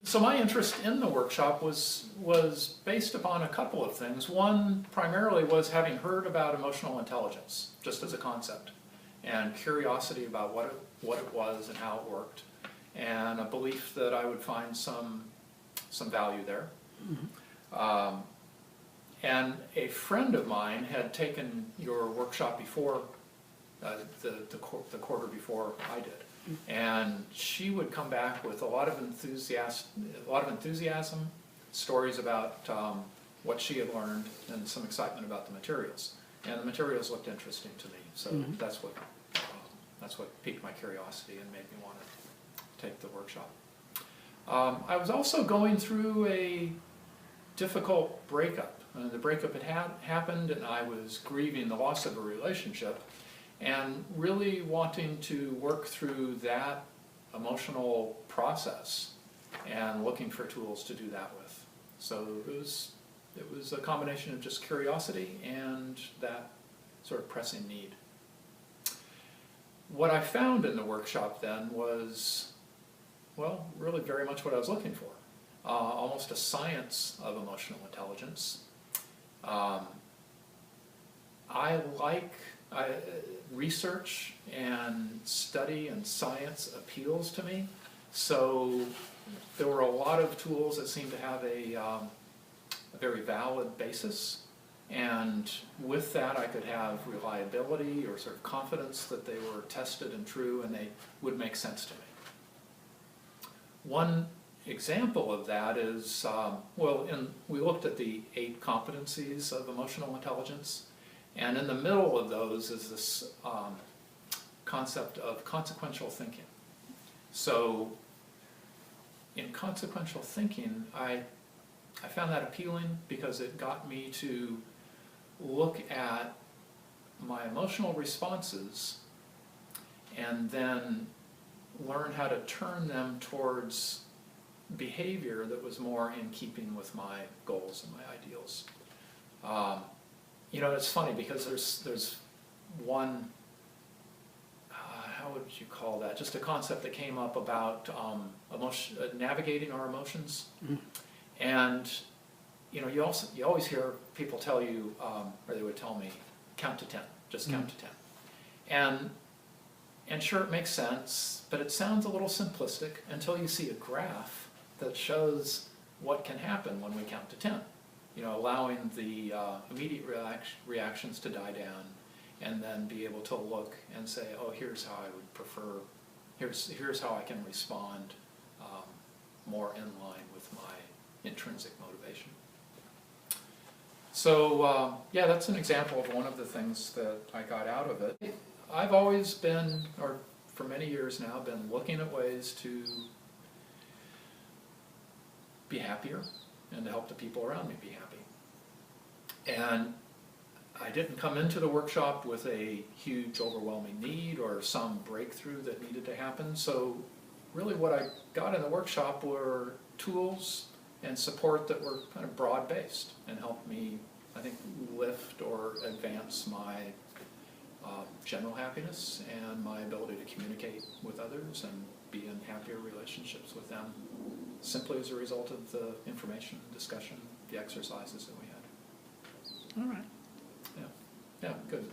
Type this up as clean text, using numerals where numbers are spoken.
So my interest in the workshop was based upon a couple of things. One primarily was having heard about emotional intelligence, just as a concept, and curiosity about what it was and how it worked, and a belief that I would find some value there. Mm-hmm. And a friend of mine had taken your workshop before, the quarter before I did. And she would come back with a lot of enthusiasm, stories about what she had learned, and some excitement about the materials. And the materials looked interesting to me, so mm-hmm. that's what piqued my curiosity and made me want to take the workshop. I was also going through a difficult breakup. The breakup had happened, and I was grieving the loss of a relationship, and really wanting to work through that emotional process and looking for tools to do that with. So it was a combination of just curiosity and that sort of pressing need. What I found in the workshop then was, well, really very much what I was looking for. Almost a science of emotional intelligence. Research and study and science appeals to me, so there were a lot of tools that seemed to have a very valid basis, and with that I could have reliability or sort of confidence that they were tested and true and they would make sense to me. One example of that is, we looked at the 8 competencies of emotional intelligence. And in the middle of those is this concept of consequential thinking. So in consequential thinking, I found that appealing because it got me to look at my emotional responses and then learn how to turn them towards behavior that was more in keeping with my goals and my ideals. You know, it's funny because there's one, how would you call that? Just a concept that came up about navigating our emotions. Mm-hmm. And, you know, you always hear people tell you, or they would tell me, count to 10, just count to 10. And sure, it makes sense, but it sounds a little simplistic until you see a graph that shows what can happen when we count to 10. You know, allowing the immediate reactions to die down, and then be able to look and say, oh, here's how I would prefer, here's how I can respond more in line with my intrinsic motivation. So, yeah, that's an example of one of the things that I got out of it. I've always been, or for many years now, been looking at ways to be happier and to help the people around me be happy. And I didn't come into the workshop with a huge, overwhelming need or some breakthrough that needed to happen. So really what I got in the workshop were tools and support that were kind of broad-based and helped me, I think, lift or advance my general happiness and my ability to communicate with others and be in happier relationships with them, simply as a result of the information, discussion, the exercises that we had. All right. Yeah, good.